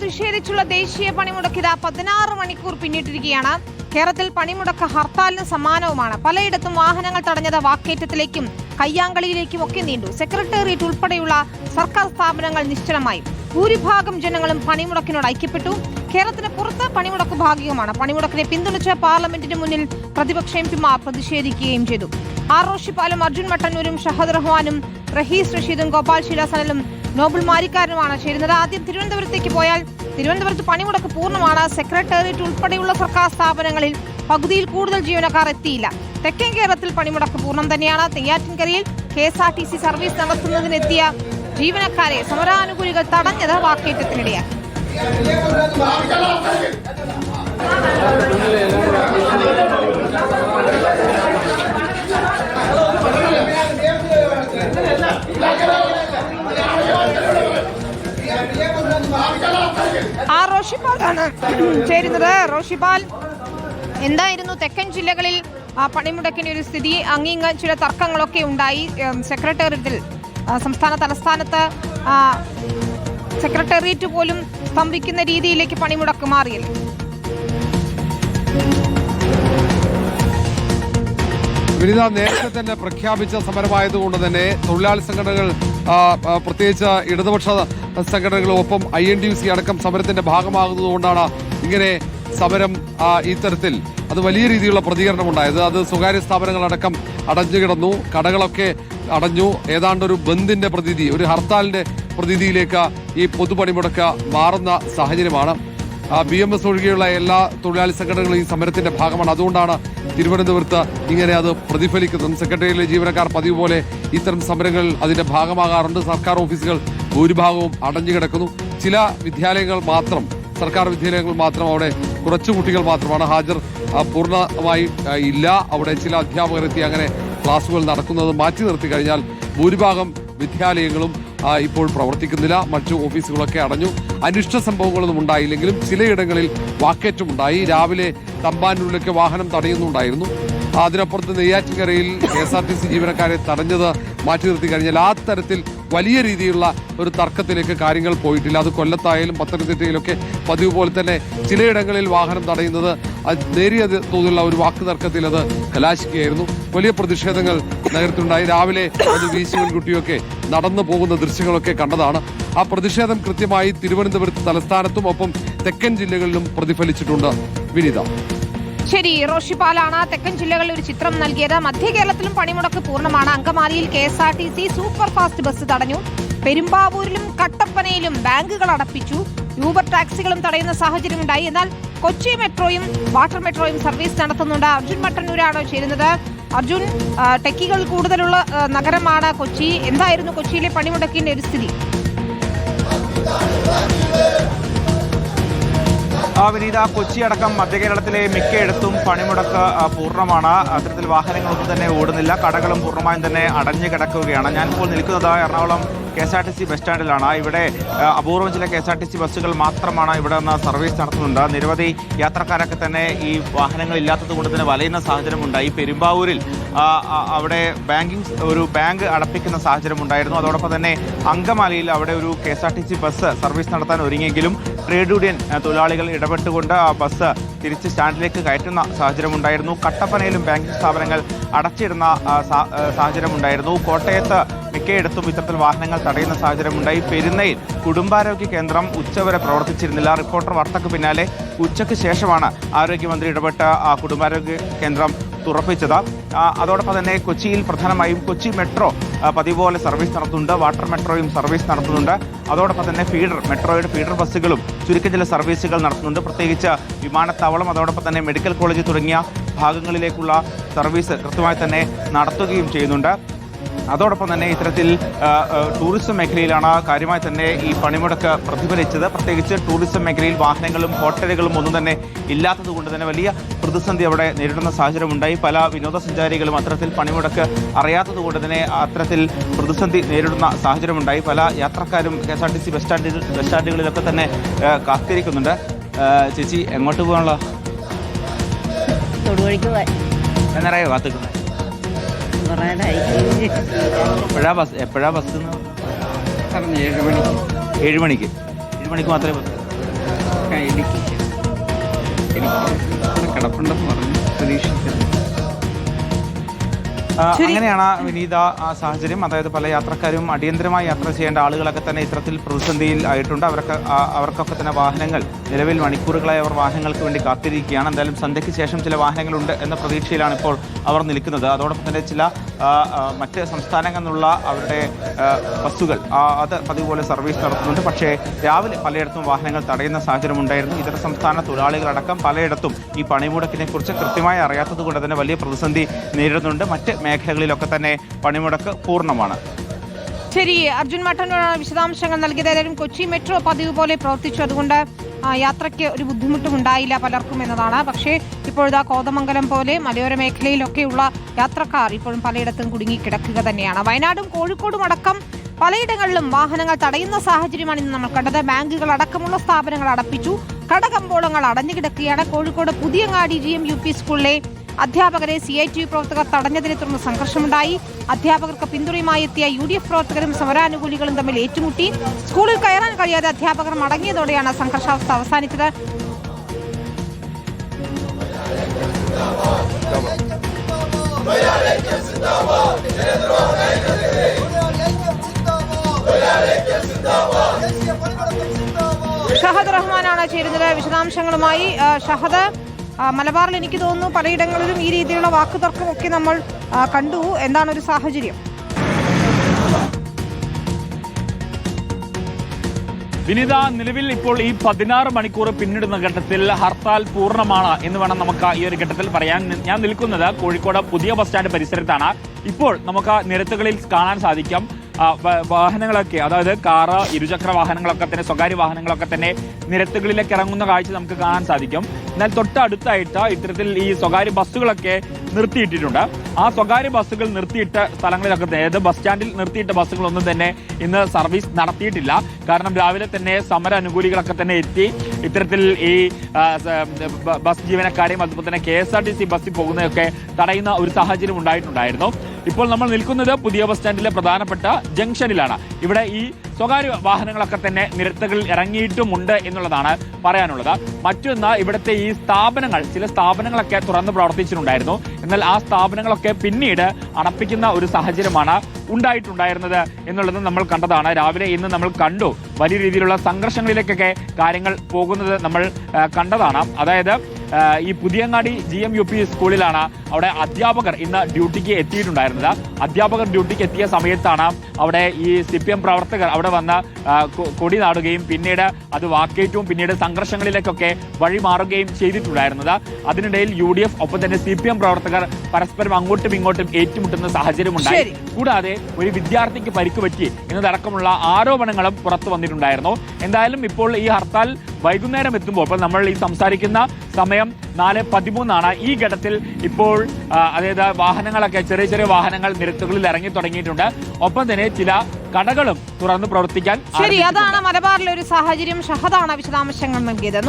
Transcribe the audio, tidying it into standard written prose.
പ്രതിഷേധിച്ചുള്ള ദേശീയ പണിമുടക്ക് 16 മണിക്കൂർ പിന്നിട്ടിരിക്കുകയാണ്. കേരളത്തിൽ പണിമുടക്ക് ഹർത്താലിന് സമാനവുമാണ്. പലയിടത്തും വാഹനങ്ങൾ തടഞ്ഞത് വാക്കേറ്റത്തിലേക്കും കയ്യാങ്കളിയിലേക്കും ഒക്കെ നീണ്ടു. സെക്രട്ടേറിയറ്റ് ഉൾപ്പെടെയുള്ള സർക്കാർ സ്ഥാപനങ്ങൾ നിശ്ചലമായി. ഭൂരിഭാഗം ജനങ്ങളും പണിമുടക്കിനോട് ഐക്യപ്പെട്ടു. കേരളത്തിന് പുറത്ത് പണിമുടക്ക് ഭാഗികമാണ്. പണിമുടക്കിനെ പിന്തുണച്ച് പാർലമെന്റിന് മുന്നിൽ പ്രതിപക്ഷ എംപിമാർ പ്രതിഷേധിക്കുകയും ചെയ്തു. റോഷിപ്പാലും അർജുൻ മട്ടന്നൂരും ഷഹദ് റഹ്മാനും റഹീസ് റഷീദും ഗോപാൽ ശീലാസനലും നോബൽ മാരിക്കാരനുമാണ് ചേരുന്നത്. ആദ്യം തിരുവനന്തപുരത്തേക്ക് പോയാൽ തിരുവനന്തപുരത്ത് പണിമുടക്ക് പൂർണ്ണമാണ്. സെക്രട്ടേറിയറ്റ് ഉൾപ്പെടെയുള്ള സർക്കാർ സ്ഥാപനങ്ങളിൽ പകുതിയിൽ കൂടുതൽ ജീവനക്കാർ എത്തിയില്ല. തെക്കൻ കേരളത്തിൽ പണിമുടക്ക് പൂർണ്ണം തന്നെയാണ്. നെയ്യാറ്റിൻകരയിൽ KSRTC സർവീസ് നടത്തുന്നതിനെത്തിയ ജീവനക്കാരെ സമരാനുകൂലികൾ തടഞ്ഞത് വാക്കേറ്റത്തിനിടയാക്കി. റോഷിപ്പാലാണ് ചേരുന്നത്. റോഷിപ്പാൽ, എന്തായിരുന്നു തെക്കൻ ജില്ലകളിൽ പണിമുടക്കിന്റെ ഒരു സ്ഥിതി? അങ്ങിങ്ങ് ചില തർക്കങ്ങളൊക്കെ ഉണ്ടായി. സെക്രട്ടേറിയറ്റിൽ സംസ്ഥാന തലസ്ഥാനത്ത് സെക്രട്ടേറിയറ്റ് പോലും സ്തംഭിക്കുന്ന രീതിയിലേക്ക് പണിമുടക്ക് മാറിയല്ലോ. വിനിത, നേരത്തെ തന്നെ പ്രഖ്യാപിച്ച സമരമായതുകൊണ്ട് തന്നെ തൊഴിലാളി സംഘടനകൾ, പ്രത്യേകിച്ച് ഇടതുപക്ഷ സംഘടനകളും ഒപ്പം INTUC അടക്കം സമരത്തിന്റെ ഭാഗമാകുന്നതുകൊണ്ടാണ് ഇങ്ങനെ സമരം ഇത്തരത്തിൽ അത് വലിയ രീതിയിലുള്ള പ്രതികരണമുണ്ടായത്. അത് സ്വകാര്യ സ്ഥാപനങ്ങളടക്കം അടഞ്ഞു കിടന്നു, കടകളൊക്കെ അടഞ്ഞു. ഏതാണ്ട് ഒരു ബന്ദിന്റെ പ്രതീതി, ഒരു ഹർത്താലിന്റെ പ്രതീതിയിലേക്ക് ഈ പൊതുപണിമുടക്ക് മാറുന്ന സാഹചര്യമാണ്. BMS ഒഴികെയുള്ള എല്ലാ തൊഴിലാളി സംഘടനകളും ഈ സമരത്തിന്റെ ഭാഗമാണ്. അതുകൊണ്ടാണ് തിരുവനന്തപുരത്ത് ഇങ്ങനെ അത് പ്രതിഫലിക്കുന്നത്. സെക്രട്ടേറിയറ്റിലെ ജീവനക്കാർ പതിവ് പോലെ ഇത്തരം സമരങ്ങളിൽ അതിന്റെ ഭാഗമാകാറുണ്ട്. സർക്കാർ ഓഫീസുകൾ ഭൂരിഭാഗവും അടഞ്ഞു കിടക്കുന്നു. ചില വിദ്യാലയങ്ങൾ മാത്രം, സർക്കാർ വിദ്യാലയങ്ങൾ മാത്രം, അവിടെ കുറച്ചു കുട്ടികൾ മാത്രമാണ് ഹാജർ. പൂർണ്ണമായി ഇല്ല. അവിടെ ചില അധ്യാപകർ എത്തി അങ്ങനെ ക്ലാസുകൾ നടക്കുന്നത് മാറ്റി നിർത്തി കഴിഞ്ഞാൽ ഭൂരിഭാഗം വിദ്യാലയങ്ങളും ഇപ്പോൾ പ്രവർത്തിക്കുന്നില്ല. മറ്റു ഓഫീസുകളൊക്കെ അടഞ്ഞു. അനിഷ്ട സംഭവങ്ങളൊന്നും ഉണ്ടായില്ലെങ്കിലും ചിലയിടങ്ങളിൽ വാക്കേറ്റമുണ്ടായി. രാവിലെ തമ്പാനൂരിലൊക്കെ വാഹനം തടയുന്നുണ്ടായിരുന്നു. അതിനപ്പുറത്ത് നെയ്യാറ്റിൻകരയിൽ KSRTC ജീവനക്കാരെ തടഞ്ഞത് മാറ്റി നിർത്തി കഴിഞ്ഞാൽ ആ തരത്തിൽ വലിയ രീതിയിലുള്ള ഒരു തർക്കത്തിലേക്ക് കാര്യങ്ങൾ പോയിട്ടില്ല. അത് കൊല്ലത്തായാലും പത്തനംതിട്ടയിലൊക്കെ പതിവ് പോലെ തന്നെ ചിലയിടങ്ങളിൽ വാഹനം തടയുന്നത് നേരിയ തോതിലുള്ള ഒരു വാക്ക് തർക്കത്തിൽ അത് കലാശിക്കുകയായിരുന്നു. വലിയ പ്രതിഷേധങ്ങൾ നഗരത്തിലുണ്ടായി. രാവിലെ അത് വീശുവൻകുട്ടിയൊക്കെ നടന്നു പോകുന്ന ദൃശ്യങ്ങളൊക്കെ കണ്ടതാണ്. ആ പ്രതിഷേധം കൃത്യമായി തിരുവനന്തപുരത്ത് തലസ്ഥാനത്തും ഒപ്പം തെക്കൻ ജില്ലകളിലും പ്രതിഫലിച്ചിട്ടുണ്ട്. വിനീത. ശരി, റോഷിപ്പാലാണ് തെക്കൻ ജില്ലകളിൽ ഒരു ചിത്രം നൽകിയത്. മധ്യ കേരളത്തിലും പണിമുടക്ക് പൂർണ്ണമാണ്. അങ്കമാലിയിൽ KSRTC സൂപ്പർ ഫാസ്റ്റ് ബസ് തടഞ്ഞു. പെരുമ്പാവൂരിലും കട്ടപ്പനയിലും ബാങ്കുകൾ അടപ്പിച്ചു. യൂബർ ടാക്സികളും തടയുന്ന സാഹചര്യമുണ്ടായി. എന്നാൽ കൊച്ചി മെട്രോയും വാട്ടർ മെട്രോയും സർവീസ് നടത്തുന്നുണ്ട്. അർജുൻ മട്ടന്നൂരാണ് ചേരുന്നത്. അർജുൻ, ടെക്കികൾ കൂടുതലുള്ള നഗരമാണ് കൊച്ചി. എന്തായിരുന്നു കൊച്ചിയിലെ പണിമുടക്കിന്റെ ഒരു സ്ഥിതി? വിനീത, കൊച്ചി അടക്കം മധ്യകേരളത്തിലെ മിക്കയിടത്തും പണിമുടക്ക് പൂർണ്ണമാണ്. അത്തരത്തിൽ വാഹനങ്ങളൊന്നും തന്നെ ഓടുന്നില്ല. കടകളും പൂർണ്ണമായും തന്നെ അടഞ്ഞു കിടക്കുകയാണ്. ഞാനിപ്പോൾ നിൽക്കുന്നത് എറണാകുളം KSRTC ബസ് സ്റ്റാൻഡിലാണ്. ഇവിടെ അപൂർവം ചില KSRTC ബസ്സുകൾ മാത്രമാണ് ഇവിടെ നിന്ന് സർവീസ് നടത്തുന്നുണ്ട്. നിരവധി യാത്രക്കാരൊക്കെ തന്നെ ഈ വാഹനങ്ങൾ ഇല്ലാത്തത് കൊണ്ട് തന്നെ വലയുന്ന സാഹചര്യമുണ്ടായി. പെരുമ്പാവൂരിൽ അവിടെ ഒരു ബാങ്ക് അടപ്പിക്കുന്ന സാഹചര്യമുണ്ടായിരുന്നു. അതോടൊപ്പം തന്നെ അങ്കമാലിയിൽ അവിടെ ഒരു KSRTC ബസ് സർവീസ് നടത്താൻ ഒരുങ്ങിയെങ്കിലും ട്രേഡ് യൂണിയൻ തൊഴിലാളികൾ ഇടപെട്ടുകൊണ്ട് ആ ബസ് തിരിച്ച് സ്റ്റാൻഡിലേക്ക് കയറ്റുന്ന സാഹചര്യമുണ്ടായിരുന്നു. കട്ടപ്പനയിലും ബാങ്കിംഗ് സ്ഥാപനങ്ങൾ അടച്ചിടുന്ന സാഹചര്യമുണ്ടായിരുന്നു. കോട്ടയത്ത് മിക്കയിടത്തും ഇത്തരത്തിൽ വാഹനങ്ങൾ തടയുന്ന സാഹചര്യമുണ്ടായി. പെരുന്നയിൽ കുടുംബാരോഗ്യ കേന്ദ്രം ഉച്ചവരെ പ്രവർത്തിച്ചിരുന്നില്ല. റിപ്പോർട്ടർ വാർത്തയ്ക്ക് പിന്നാലെ ഉച്ചയ്ക്ക് ശേഷമാണ് ആരോഗ്യമന്ത്രി ഇടപെട്ട് ആ കുടുംബാരോഗ്യ കേന്ദ്രം തുറപ്പിച്ചത്. അതോടൊപ്പം തന്നെ കൊച്ചിയിൽ പ്രധാനമായും കൊച്ചി മെട്രോ പതിവ് പോലെ സർവീസ് നടത്തുന്നുണ്ട്. വാട്ടർ മെട്രോയും സർവീസ് നടത്തുന്നുണ്ട്. അതോടൊപ്പം തന്നെ മെട്രോയുടെ ഫീഡർ ബസ്സുകളും ചുരുക്കം ചില സർവീസുകൾ നടത്തുന്നുണ്ട്. പ്രത്യേകിച്ച് വിമാനത്താവളം, അതോടൊപ്പം തന്നെ മെഡിക്കൽ കോളേജ് തുടങ്ങിയ ഭാഗങ്ങളിലേക്കുള്ള സർവീസ് കൃത്യമായി തന്നെ നടത്തുകയും ചെയ്യുന്നുണ്ട്. അതോടൊപ്പം തന്നെ ഇത്തരത്തിൽ ടൂറിസം മേഖലയിലാണ് കാര്യമായി തന്നെ ഈ പണിമുടക്ക് പ്രതിഫലിച്ചത്. പ്രത്യേകിച്ച് ടൂറിസം മേഖലയിൽ വാഹനങ്ങളും ഹോട്ടലുകളും ഒന്നും തന്നെ ഇല്ലാത്തത് കൊണ്ട് തന്നെ വലിയ പ്രതിസന്ധി അവിടെ നേരിടുന്ന സാഹചര്യമുണ്ടായി. പല വിനോദസഞ്ചാരികളും അത്തരത്തിൽ പണിമുടക്ക് അറിയാത്തത് കൊണ്ട് തന്നെ അത്തരത്തിൽ പ്രതിസന്ധി നേരിടുന്ന സാഹചര്യമുണ്ടായി. പല യാത്രക്കാരും KSRTC ബസ് സ്റ്റാൻഡുകളിലൊക്കെ തന്നെ കാത്തിരിക്കുന്നുണ്ട്. ചേച്ചി, എങ്ങോട്ട് പോകാനുള്ള എന്നറിയോ കാത്തിരിക്കുന്നത്? എപ്പോഴാ ബസ്? 7 മണിക്ക്. 7 മണിക്ക് മാത്രമേ ബസ്. എനിക്ക് കിടപ്പുണ്ടെന്ന് പറഞ്ഞു പ്രതീക്ഷിച്ചത്. അങ്ങനെയാണ് വിനീത ആ സാഹചര്യം. അതായത് പല യാത്രക്കാരും അടിയന്തരമായി യാത്ര ചെയ്യേണ്ട ആളുകളൊക്കെ തന്നെ ഇത്തരത്തിൽ പ്രതിസന്ധിയിൽ ആയിട്ടുണ്ട്. അവർക്കൊക്കെ തന്നെ വാഹനങ്ങൾ നിലവിൽ മണിക്കൂറുകളായി അവർ വാഹനങ്ങൾക്ക് വേണ്ടി കാത്തിരിക്കുകയാണ്. എന്തായാലും സന്ധ്യയ്ക്ക് ശേഷം ചില വാഹനങ്ങളുണ്ട് എന്ന പ്രതീക്ഷയിലാണ് ഇപ്പോൾ അവർ നിൽക്കുന്നത്. അതോടൊപ്പം തന്നെ ചില മറ്റ് സംസ്ഥാനങ്ങളിൽ നിന്നുള്ള അവരുടെ ബസ്സുകൾ അത് പതിവ് പോലെ സർവീസ് നടത്തുന്നുണ്ട്. പക്ഷേ രാവിലെ പലയിടത്തും വാഹനങ്ങൾ തടയുന്ന സാഹചര്യം ഉണ്ടായിരുന്നു. ഇതര സംസ്ഥാന തൊഴിലാളികളടക്കം പലയിടത്തും ഈ പണിമുടക്കിനെ കുറിച്ച് കൃത്യമായി അറിയാത്തത് കൊണ്ട് തന്നെ വലിയ പ്രതിസന്ധി നേരിടുന്നുണ്ട്. മറ്റ് മേഖലകളിലൊക്കെ തന്നെ പണിമുടക്ക് പൂർണ്ണമാണ്. ശരി, അർജുൻ മട്ടന്നൂരാണ് വിശദാംശങ്ങൾ നൽകിയത്. ഏതായാലും കൊച്ചി മെട്രോ പതിവ് പോലെ പ്രവർത്തിച്ചു, അതുകൊണ്ട് യാത്രയ്ക്ക് ഒരു ബുദ്ധിമുട്ടും ഉണ്ടായില്ല പലർക്കും എന്നതാണ്. പക്ഷേ ഇപ്പോഴത്തെ കോതമംഗലം പോലെ മലയോര മേഖലയിലൊക്കെയുള്ള യാത്രക്കാർ ഇപ്പോഴും പലയിടത്തും കുടുങ്ങിക്കിടക്കുക തന്നെയാണ്. വയനാടും കോഴിക്കോടും അടക്കം പലയിടങ്ങളിലും വാഹനങ്ങൾ തടയുന്ന സാഹചര്യമാണ് ഇന്ന് നമ്മൾ കണ്ടത്. ബാങ്കുകൾ അടക്കമുള്ള സ്ഥാപനങ്ങൾ അടപ്പിച്ചു, കടകമ്പോളങ്ങൾ അടഞ്ഞുകിടക്കുകയാണ്. കോഴിക്കോട് പുതിയങ്ങാടി GMUP സ്കൂളിലെ അധ്യാപകരെ CITU പ്രവർത്തകർ തടഞ്ഞതിനെ തുടർന്ന് സംഘർഷമുണ്ടായി. അധ്യാപകർക്ക് പിന്തുണയുമായി എത്തിയ UDF പ്രവർത്തകരും സമരാനുകൂലികളും തമ്മിൽ ഏറ്റുമുട്ടി. സ്കൂളിൽ കയറാൻ കഴിയാതെ അധ്യാപകർ മടങ്ങിയതോടെയാണ് സംഘർഷാവസ്ഥ അവസാനിച്ചത്. ഷഹദ് റഹ്മാനാണ് ചേരുന്നത് വിശദാംശങ്ങളുമായി. ഷഹദ്, മലബാറിൽ എനിക്ക് തോന്നുന്നു പലയിടങ്ങളിലും ഈ രീതിയിലുള്ള വാക്കുതർക്കമൊക്കെ നമ്മൾ കണ്ടു. എന്താണ് ഒരു സാഹചര്യം? വിനീത, നിലവിൽ ഇപ്പോൾ ഈ 16 മണിക്കൂർ പിന്നിടുന്ന ഘട്ടത്തിൽ ഹർത്താൽ പൂർണ്ണമാണ് എന്ന് വേണം നമുക്ക് ഈ ഒരു ഘട്ടത്തിൽ പറയാൻ. ഞാൻ നിൽക്കുന്നത് കോഴിക്കോട് പുതിയ ബസ് സ്റ്റാൻഡ് പരിസരത്താണ്. ഇപ്പോൾ നമുക്ക് നിരത്തുകളിൽ കാണാൻ സാധിക്കും വാഹനങ്ങളൊക്കെ, അതായത് കാറ്, ഇരുചക്ര വാഹനങ്ങളൊക്കെ തന്നെ, സ്വകാര്യ വാഹനങ്ങളൊക്കെ തന്നെ നിരത്തുകളിലേക്ക് ഇറങ്ങുന്ന കാഴ്ച നമുക്ക് കാണാൻ സാധിക്കും. എന്നാൽ തൊട്ടടുത്തായിട്ട് ഇത്തരത്തിൽ ഈ സ്വകാര്യ ബസ്സുകളൊക്കെ നിർത്തിയിട്ടിട്ടുണ്ട്. ആ സ്വകാര്യ ബസ്സുകൾ നിർത്തിയിട്ട സ്ഥലങ്ങളിലൊക്കെ, അതായത് ബസ് സ്റ്റാൻഡിൽ നിർത്തിയിട്ട ബസ്സുകളൊന്നും തന്നെ ഇന്ന് സർവീസ് നടത്തിയിട്ടില്ല. കാരണം രാവിലെ തന്നെ സമര അനുകൂലികളൊക്കെ തന്നെ എത്തി ഇത്തരത്തിൽ ഈ ബസ് ജീവനക്കാരെയും അതുപോലെ തന്നെ KSRTC ബസ്സിൽ പോകുന്നതൊക്കെ തടയുന്ന ഒരു സാഹചര്യം ഉണ്ടായിട്ടുണ്ടായിരുന്നു. ഇപ്പോൾ നമ്മൾ നിൽക്കുന്നത് പുതിയ ബസ് സ്റ്റാൻഡിലെ പ്രധാനപ്പെട്ട ജംഗ്ഷനിലാണ്. ഇവിടെ ഈ സ്വകാര്യ വാഹനങ്ങളൊക്കെ തന്നെ നിരത്തുകളിൽ ഇറങ്ങിയിട്ടുമുണ്ട് എന്നുള്ളതാണ് പറയാനുള്ളത്. മറ്റൊന്ന്, ഇവിടുത്തെ ഈ സ്ഥാപനങ്ങൾ, ചില സ്ഥാപനങ്ങളൊക്കെ തുറന്ന് പ്രവർത്തിച്ചിട്ടുണ്ടായിരുന്നു. എന്നാൽ ആ സ്ഥാപനങ്ങളൊക്കെ പിന്നീട് അടപ്പിക്കുന്ന ഒരു സാഹചര്യമാണ് ഉണ്ടായിട്ടുണ്ടായിരുന്നത് എന്നുള്ളത് നമ്മൾ കണ്ടതാണ്. രാവിലെ ഇന്ന് നമ്മൾ കണ്ടു വലിയ രീതിയിലുള്ള സംഘർഷങ്ങളിലേക്കൊക്കെ കാര്യങ്ങൾ പോകുന്നത് നമ്മൾ കണ്ടതാണ്. അതായത് ഈ പുതിയങ്ങാടി GMUP സ്കൂളിലാണ് അവിടെ അധ്യാപകർ ഇന്ന് ഡ്യൂട്ടിക്ക് എത്തിയിട്ടുണ്ടായിരുന്നത്. അധ്യാപകർ ഡ്യൂട്ടിക്ക് എത്തിയ സമയത്താണ് അവിടെ ഈ CPM പ്രവർത്തകർ അവിടെ വന്ന് കൊടി നാടുകയും പിന്നീട് അത് വാക്കേറ്റവും പിന്നീട് സംഘർഷങ്ങളിലേക്കൊക്കെ വഴിമാറുകയും ചെയ്തിട്ടുണ്ടായിരുന്നത്. അതിനിടയിൽ UDF ഒപ്പം തന്നെ CPM പ്രവർത്തകർ പരസ്പരം അങ്ങോട്ടും ഇങ്ങോട്ടും ഏറ്റുമുട്ടുന്ന സാഹചര്യമുണ്ടായി. കൂടാതെ ഒരു വിദ്യാർത്ഥിക്ക് പരിക്ക് പറ്റി എന്നതടക്കമുള്ള ആരോപണങ്ങളും പുറത്തു വന്നിട്ടുണ്ടായിരുന്നു. എന്തായാലും ഇപ്പോൾ ഈ ഹർത്താൽ വൈകുന്നേരം എത്തുമ്പോൾ, ഇപ്പോൾ നമ്മൾ ഈ സംസാരിക്കുന്ന സമയം 4:13 ഈ ഘട്ടത്തിൽ ഇപ്പോൾ അതായത് വാഹനങ്ങളൊക്കെ, ചെറിയ ചെറിയ വാഹനങ്ങൾ നിരത്തുകളിൽ ഇറങ്ങി തുടങ്ങിയിട്ടുണ്ട്. ഒപ്പം തന്നെ ചില കടകളും തുറന്ന് പ്രവർത്തിക്കാൻ. ശരി, അതാണ് മലബാറിലെ ഒരു സാഹചര്യം. ഷഹദാണ് വിശദാംശങ്ങൾ നൽകിയത്.